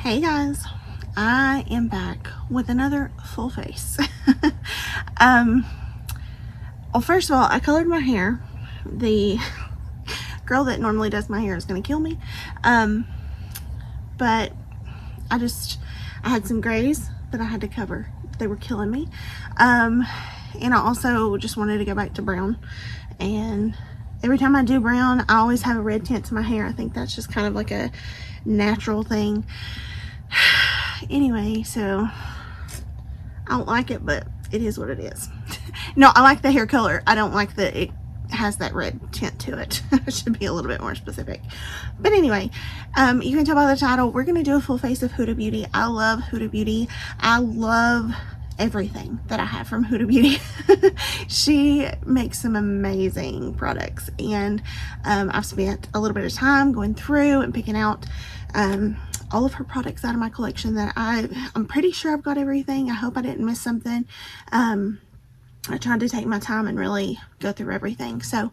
Hey guys, I am back with another full face. um, well, first of all, I colored my hair. The girl that normally does my hair is gonna kill me. But I had some grays that I had to cover. They were killing me. And I also just wanted to go back to brown. And every time I do brown, I always have a red tint to my hair. I think that's just kind of like a natural thing. Anyway, so I don't like it, but it is what it is. No, I like the hair color. I don't like that it has that red tint to it. I should be a little bit more specific. But anyway, you can tell by the title, we're going to do a full face of Huda Beauty. I love Huda Beauty. I love everything that I have from Huda Beauty. She makes some amazing products, and I've spent a little bit of time going through and picking out all of her products out of my collection that I'm pretty sure I've got everything. I hope I didn't miss something. I tried to take my time and really go through everything, so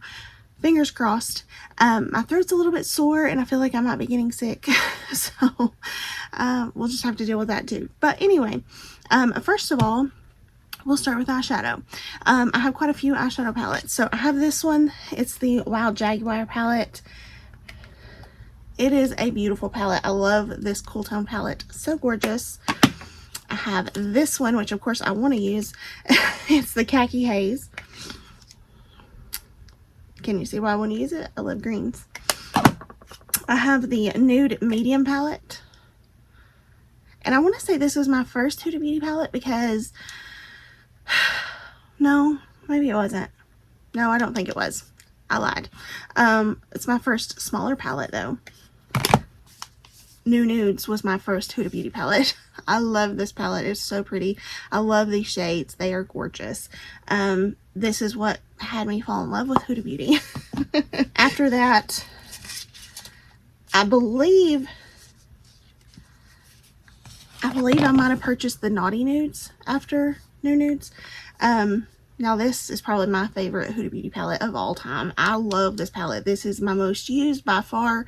fingers crossed. My throat's a little bit sore and I feel like I might be getting sick, so we'll just have to deal with that too. But anyway, first of all, we'll start with eyeshadow. I have quite a few eyeshadow palettes. So I have this one. It's the Wild Jaguar palette. It is a beautiful palette. I love this cool tone palette. So gorgeous. I have this one, which of course I want to use. It's the Khaki Haze. Can you see why I want to use it? I love greens. I have the Nude Medium palette. And I want to say this was my first Huda Beauty palette because... No, maybe it wasn't. No, I don't think it was. I lied. It's my first smaller palette though. New Nudes was my first Huda Beauty palette. I love this palette. It's so pretty. I love these shades. They are gorgeous. This is what had me fall in love with Huda Beauty. After that, I believe I might have purchased the Naughty Nudes after New Nudes. Now this is probably my favorite Huda Beauty palette of all time. I love this palette. This is my most used by far,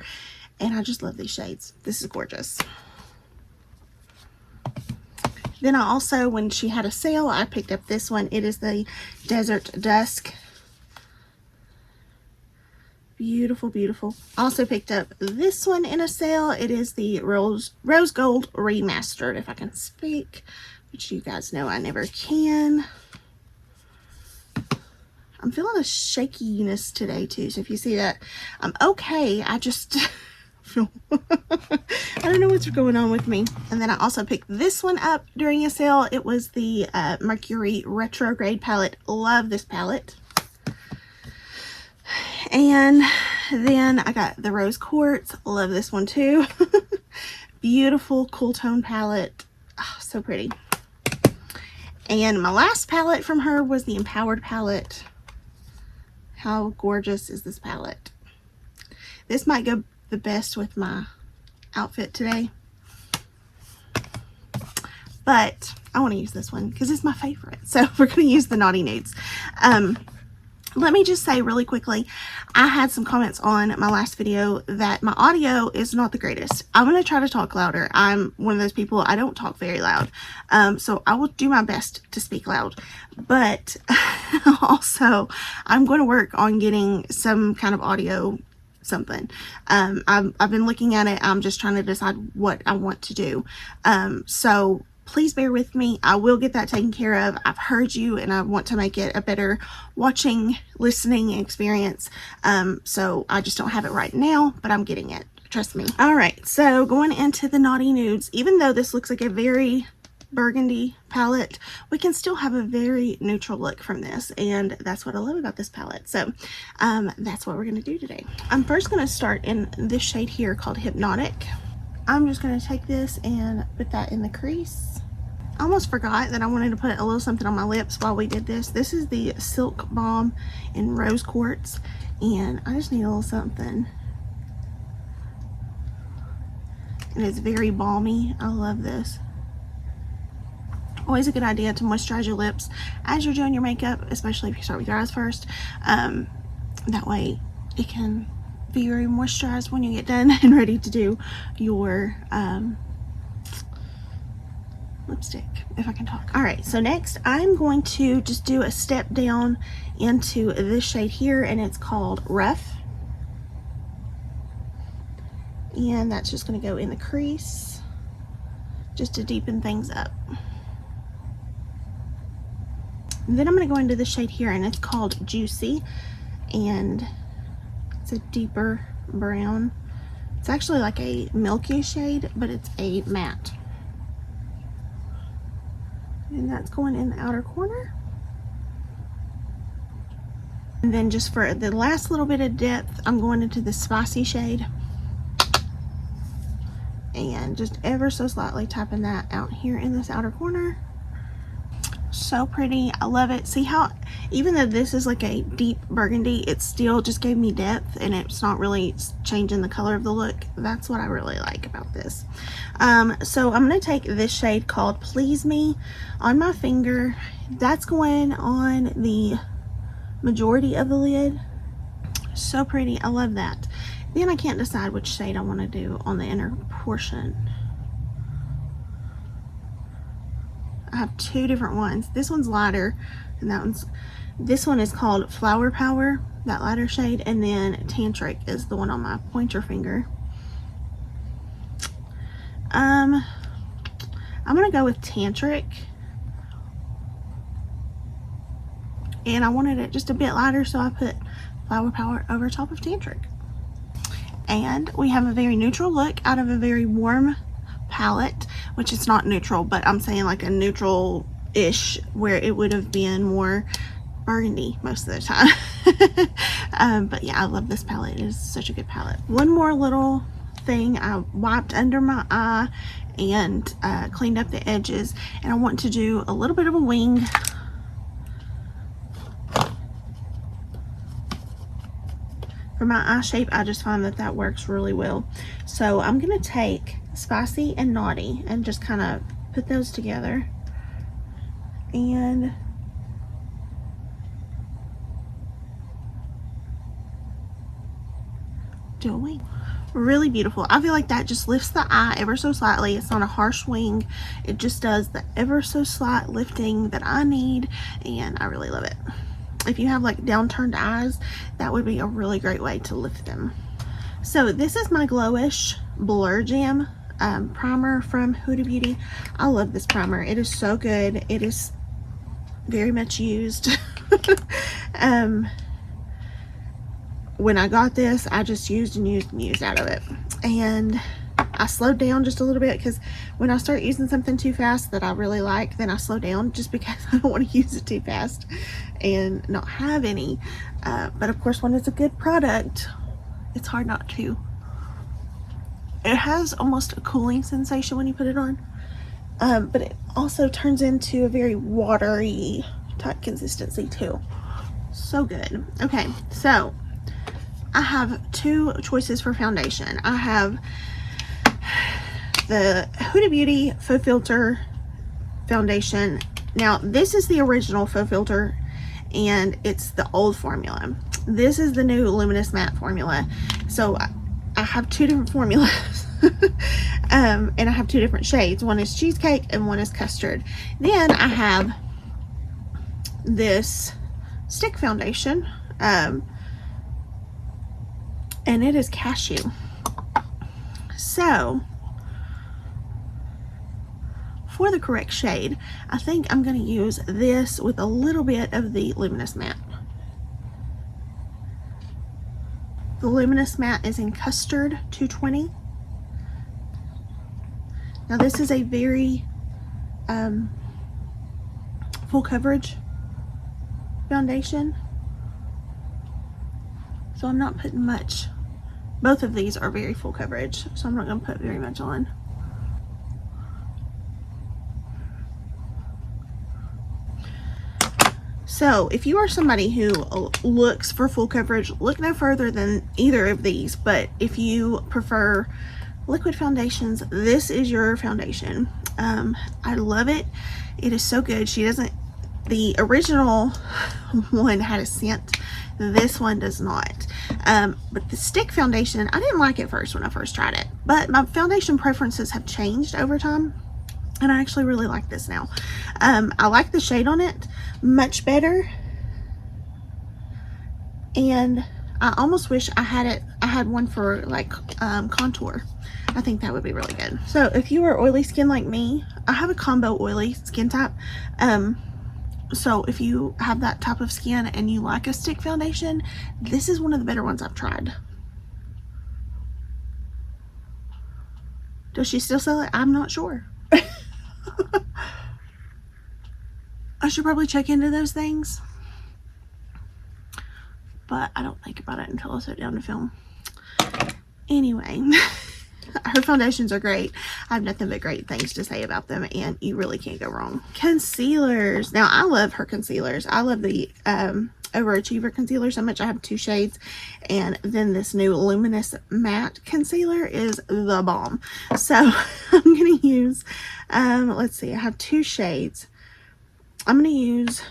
and I just love these shades. This is gorgeous. Then I also, when she had a sale, I picked up this one. It is the Desert Dusk. Beautiful, beautiful. Also picked up this one in a sale. It is the Rose Gold Remastered, if I can speak, which you guys know I never can. I'm feeling a shakiness today too, so if you see that, I'm okay. I just feel I don't know what's going on with me. And then I also picked this one up during a sale. It was the Mercury Retrograde palette. Love this palette. And then I got the Rose Quartz. Love this one too. Beautiful cool tone palette. Oh, so pretty. And my last palette from her was the Empowered palette. How gorgeous is this palette? This might go the best with my outfit today, but I want to use this one because it's my favorite. So we're going to use the Naughty Nudes. Let me just say really quickly, I had some comments on my last video that my audio is not the greatest. I'm going to try to talk louder. I'm one of those people, I don't talk very loud. So I will do my best to speak loud. But also, I'm going to work on getting some kind of audio something. I've been looking at it. I'm just trying to decide what I want to do. So please bear with me. I will get that taken care of. I've heard you and I want to make it a better watching, listening experience. So I just don't have it right now, but I'm getting it. Trust me. All right, so going into the Naughty Nudes, even though this looks like a very burgundy palette, we can still have a very neutral look from this, and that's what I love about this palette. So that's what we're going to do today. I'm first going to start in this shade here called Hypnotic. I'm just going to take this and put that in the crease. I almost forgot that I wanted to put a little something on my lips while we did this. This is the Silk Balm in Rose Quartz, and I just need a little something. And it's very balmy. I love this. Always a good idea to moisturize your lips as you're doing your makeup, especially if you start with your eyes first. That way it can be very moisturized when you get done and ready to do your lipstick, if I can talk. All right, so next I'm going to just do a step down into this shade here, and it's called Rough. And that's just going to go in the crease just to deepen things up. And then I'm going to go into the shade here, and it's called Juicy, and it's a deeper brown. It's actually like a milky shade, but it's a matte. And that's going in the outer corner. And then just for the last little bit of depth, I'm going into the Spicy shade. And just ever so slightly tapping that out here in this outer corner. So pretty. I love it. See how, even though this is like a deep burgundy, it still just gave me depth, and it's not really changing the color of the look. That's what I really like about this. So I'm going to take this shade called Please Me on my finger. That's going on the majority of the lid. So pretty. I love that. Then I can't decide which shade I want to do on the inner portion. I have two different ones. This one's lighter, and this one is called Flower Power, that lighter shade, and then Tantric is the one on my pointer finger. I'm gonna go with Tantric, and I wanted it just a bit lighter, so I put Flower Power over top of Tantric. And we have a very neutral look out of a very warm palette, which is not neutral, but I'm saying like a neutral-ish, where it would have been more burgundy most of the time. But yeah, I love this palette. It is such a good palette. One more little thing, I wiped under my eye and cleaned up the edges, and I want to do a little bit of a wing. For my eye shape, I just find that that works really well. So I'm gonna take Spicy and Naughty and just kind of put those together and do a wing. Really beautiful. I feel like that just lifts the eye ever so slightly. It's not a harsh wing. It just does the ever so slight lifting that I need, and I really love it. If you have like downturned eyes, that would be a really great way to lift them. So this is my Glowish Blur Jam primer from Huda Beauty. I love this primer. It is so good. It is very much used. When I got this, I just used and used and used out of it. And I slowed down just a little bit, because when I start using something too fast that I really like, then I slow down just because I don't want to use it too fast and not have any. But of course, when it's a good product, it's hard not to. It has almost a cooling sensation when you put it on, but it also turns into a very watery type consistency too. So good. Okay, so I have two choices for foundation. I have the Huda Beauty Faux Filter foundation. Now this is the original Faux Filter, and it's the old formula. This is the new Luminous Matte formula. So I have two different formulas. And I have two different shades. One is cheesecake and one is custard. Then I have this stick foundation, and it is cashew. So for the correct shade, I think I'm going to use this with a little bit of the Luminous Matte. The Luminous Matte is in Custard 220. Now this is a very full coverage foundation, so I'm not putting much. Both of these are very full coverage, so I'm not going to put very much on. So if you are somebody who looks for full coverage, look no further than either of these. But if you prefer liquid foundations, this is your foundation. I love it. It is so good. The original one had a scent. This one does not. But the stick foundation, I didn't like it first when I first tried it, but my foundation preferences have changed over time. And I actually really like this now. I like the shade on it much better. And I almost wish I had one for like contour. I think that would be really good. So if you are oily skin like me, I have a combo oily skin type. So if you have that type of skin and you like a stick foundation, this is one of the better ones I've tried. Does she still sell it? I'm not sure. I should probably check into those things, but I don't think about it until I sit down to film. Anyway, her foundations are great. I have nothing but great things to say about them, and you really can't go wrong. Concealers. Now, I love her concealers. I love the Overachiever concealer so much. I have 2 shades, and then this new Luminous Matte Concealer is the bomb. So I'm going to use, let's see, I have 2 shades. I'm going to use,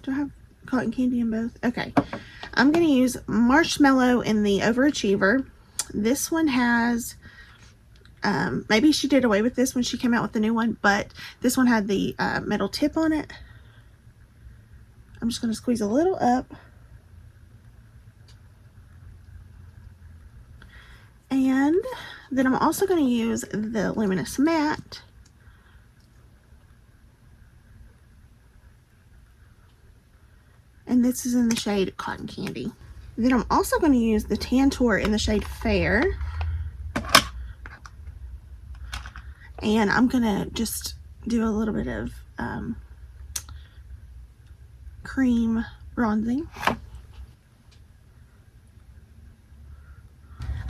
do I have cotton candy in both? Okay. I'm going to use Marshmallow in the Overachiever. This one has, maybe she did away with this when she came out with the new one, but this one had the metal tip on it. I'm just going to squeeze a little up. And then I'm also going to use the Luminous Matte. And this is in the shade Cotton Candy. Then I'm also going to use the Tantour in the shade Fair. And I'm going to just do a little bit of cream bronzing.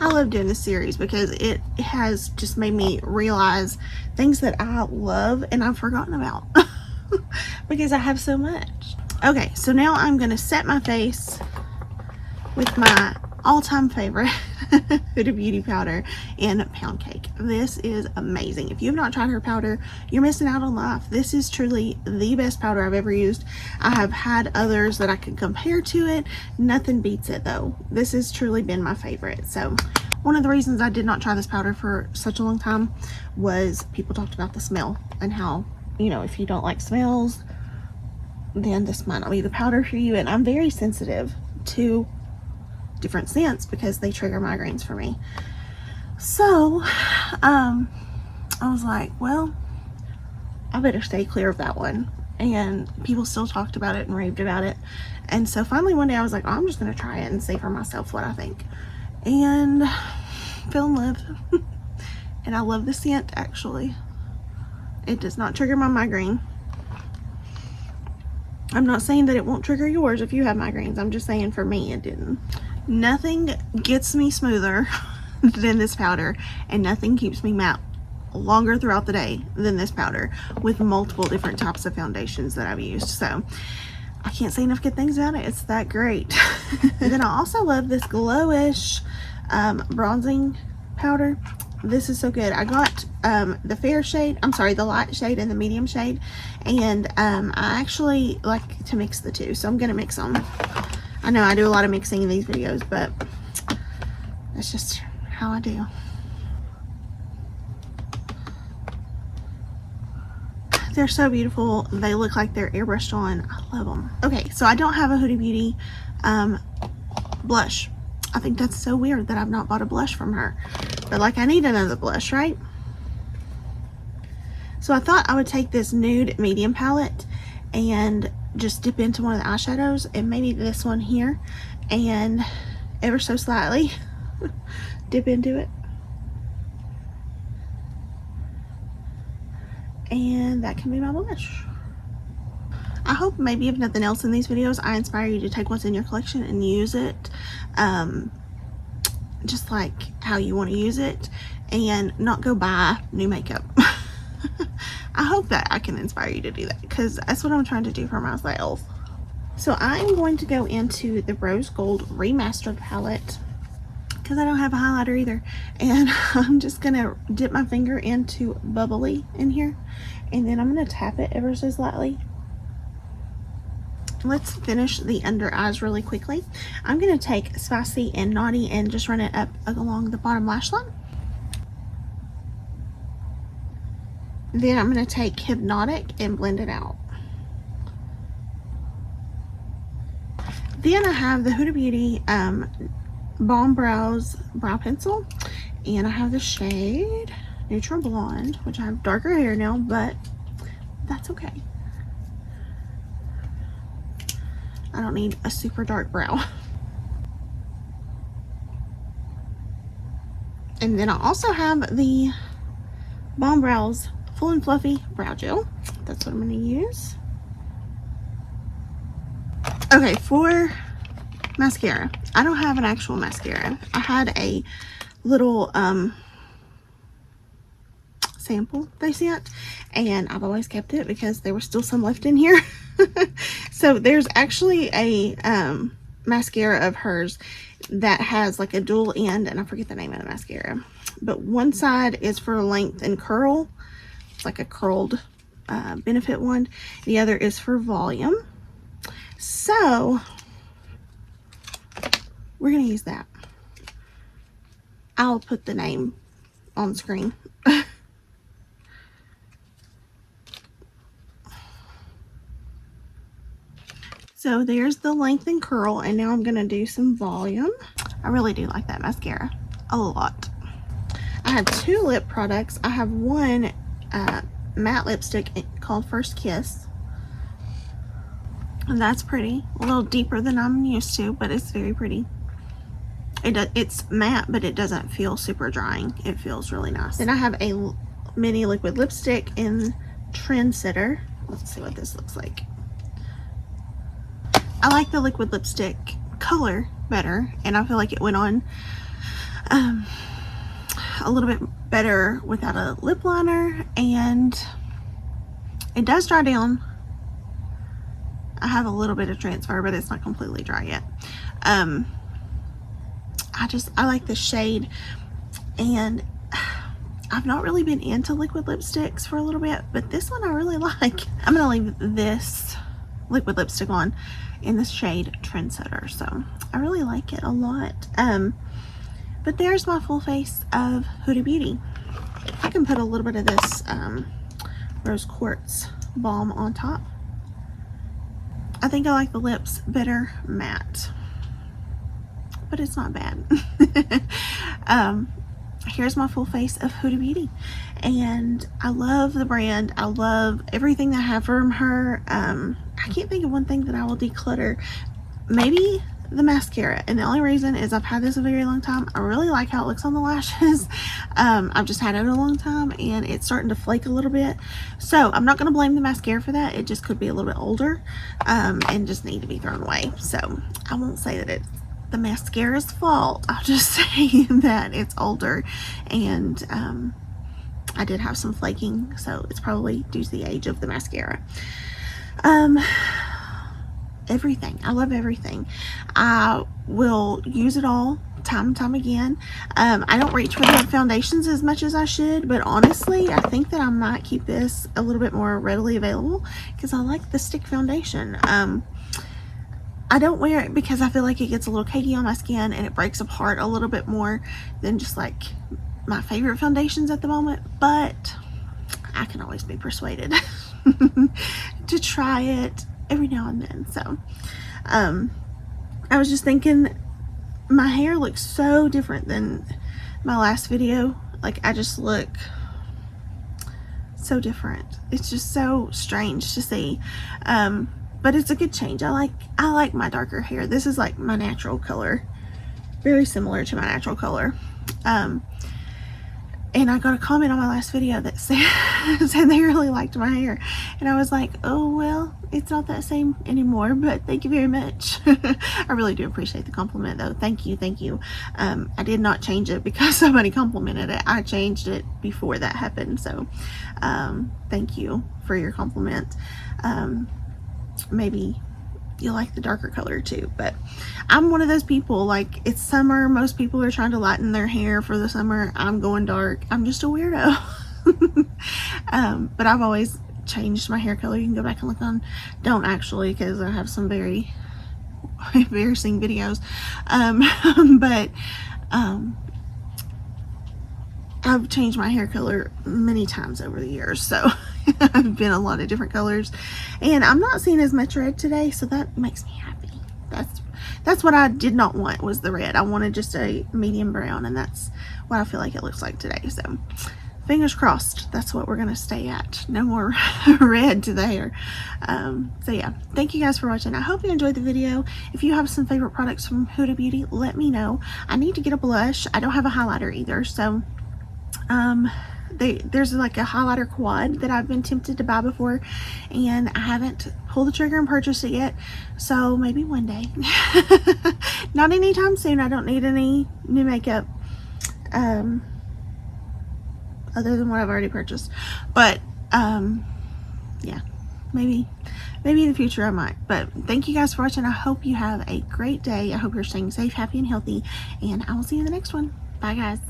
I love doing this series because it has just made me realize things that I love and I've forgotten about because I have so much. Okay, so now I'm going to set my face with my all-time favorite Huda Beauty powder in Pound Cake. This is amazing. If you have not tried her powder, you're missing out on life. This is truly the best powder I've ever used. I have had others that I could compare to it. Nothing beats it though. This has truly been my favorite. So one of the reasons I did not try this powder for such a long time was people talked about the smell and how, you know, if you don't like smells, then this might not be the powder for you. And I'm very sensitive to different scents because they trigger migraines for me. So I was like, well, I better stay clear of that one. And people still talked about it and raved about it. And so finally one day I was like, oh, I'm just gonna try it and see for myself what I think. And fell in love. And I love the scent actually. It does not trigger my migraine. I'm not saying that it won't trigger yours if you have migraines. I'm just saying for me it didn't. Nothing gets me smoother than this powder, and nothing keeps me matte longer throughout the day than this powder with multiple different types of foundations that I've used. So I can't say enough good things about it. It's that great. And then I also love this Glowish bronzing powder. This is so good. I got the fair shade, I'm sorry, the light shade and the medium shade, and I actually like to mix the two, so I'm gonna mix them. I know I do a lot of mixing in these videos, but that's just how I do. They're so beautiful. They look like they're airbrushed on. I love them. Okay, so I don't have a Huda Beauty blush. I think that's so weird that I've not bought a blush from her. But like I need another blush, right? So I thought I would take this nude medium palette and just dip into one of the eyeshadows, and maybe this one here, and ever so slightly dip into it. And that can be my blush. I hope maybe if nothing else in these videos, I inspire you to take what's in your collection and use it just like how you want to use it, and not go buy new makeup. I hope that I can inspire you to do that, because that's what I'm trying to do for myself. So I'm going to go into the Rose Gold Remastered palette because I don't have a highlighter either, and I'm just gonna dip my finger into Bubbly in here, and then I'm gonna tap it ever so slightly. Let's finish the under eyes really quickly. I'm gonna take Spicy and Naughty and just run it up along the bottom lash line. Then I'm going to take Hypnotic and blend it out. Then I have the Huda Beauty Balm Brows Brow Pencil. And I have the shade Neutral Blonde, which I have darker hair now, but that's okay. I don't need a super dark brow. And then I also have the Balm Brows Full and Fluffy Brow Gel. That's what I'm going to use. Okay, for mascara, I don't have an actual mascara. I had a little sample they sent, and I've always kept it because there was still some left in here. So there's actually a mascara of hers that has like a dual end, and I forget the name of the mascara, but one side is for length and curl. It's like a curled benefit one. The other is for volume. So we're gonna use that. I'll put the name on screen. So there's the length and curl, and now I'm gonna do some volume. I really do like that mascara a lot. I have two lip products. I have one matte lipstick called First Kiss, and that's pretty. A little deeper than I'm used to, but it's very pretty. It's matte, but it doesn't feel super drying. It feels really nice. Then I have a mini liquid lipstick in Trendsetter. Let's see what this looks like. I like the liquid lipstick color better, and I feel like it went on a little bit better without a lip liner, and it does dry down. I have a little bit of transfer, but it's not completely dry yet. I like the shade, and I've not really been into liquid lipsticks for a little bit, but this one I really like. I'm gonna leave this liquid lipstick on in the shade Trendsetter, so I really like it a lot. But there's my full face of Huda Beauty. I can put a little bit of this rose quartz balm on top. I think I like the lips better matte, but it's not bad. Here's my full face of Huda Beauty, and I love the brand. I love everything that I have from her. I can't think of one thing that I will declutter. Maybe the mascara, and the only reason is I've had this a very long time. I really like how it looks on the lashes. I've just had it a long time, and it's starting to flake a little bit, so I'm not going to blame the mascara for that. It just could be a little bit older and just need to be thrown away. So I won't say that it's the mascara's fault. I'll just say that it's older, and I did have some flaking, so it's probably due to the age of the mascara. Everything, I love everything. I will use it all time and time again. I don't reach for the foundations as much as I should, but honestly I think that I might keep this a little bit more readily available because I like the stick foundation. I don't wear it because I feel like it gets a little cakey on my skin and it breaks apart a little bit more than just like my favorite foundations at the moment, but I can always be persuaded to try it every now and then. So I was just thinking, my hair looks so different than my last video. Like, I just look so different. It's just so strange to see, but it's a good change. I like my darker hair. This is like my natural color, very similar to my natural color. And I got a comment on my last video that said they really liked my hair, and I was like, oh well, it's not that same anymore, but thank you very much. I really do appreciate the compliment though. Thank you. I did not change it because somebody complimented it. I changed it before that happened, so thank you for your compliment. Maybe you like the darker color too, but I'm one of those people, like, it's summer, most people are trying to lighten their hair for the summer. I'm going dark. I'm just a weirdo. But I've always changed my hair color. You can go back and look on, don't actually, because I have some very embarrassing videos, but I've changed my hair color many times over the years, so I've been a lot of different colors, and I'm not seeing as much red today, so that makes me happy. That's what I did not want, was the red. I wanted just a medium brown, and that's what I feel like it looks like today. So fingers crossed, that's what we're gonna stay at. No more red to the hair. So yeah, thank you guys for watching. I hope you enjoyed the video. If you have some favorite products from Huda Beauty, let me know. I need to get a blush. I don't have a highlighter either, so there's like a highlighter quad that I've been tempted to buy before, and I haven't pulled the trigger and purchased it yet, so maybe one day. Not anytime soon. I don't need any new makeup other than what I've already purchased, but yeah, maybe in the future I might. But thank you guys for watching. I hope you have a great day. I hope you're staying safe, happy, and healthy, and I will see you in the next one. Bye guys.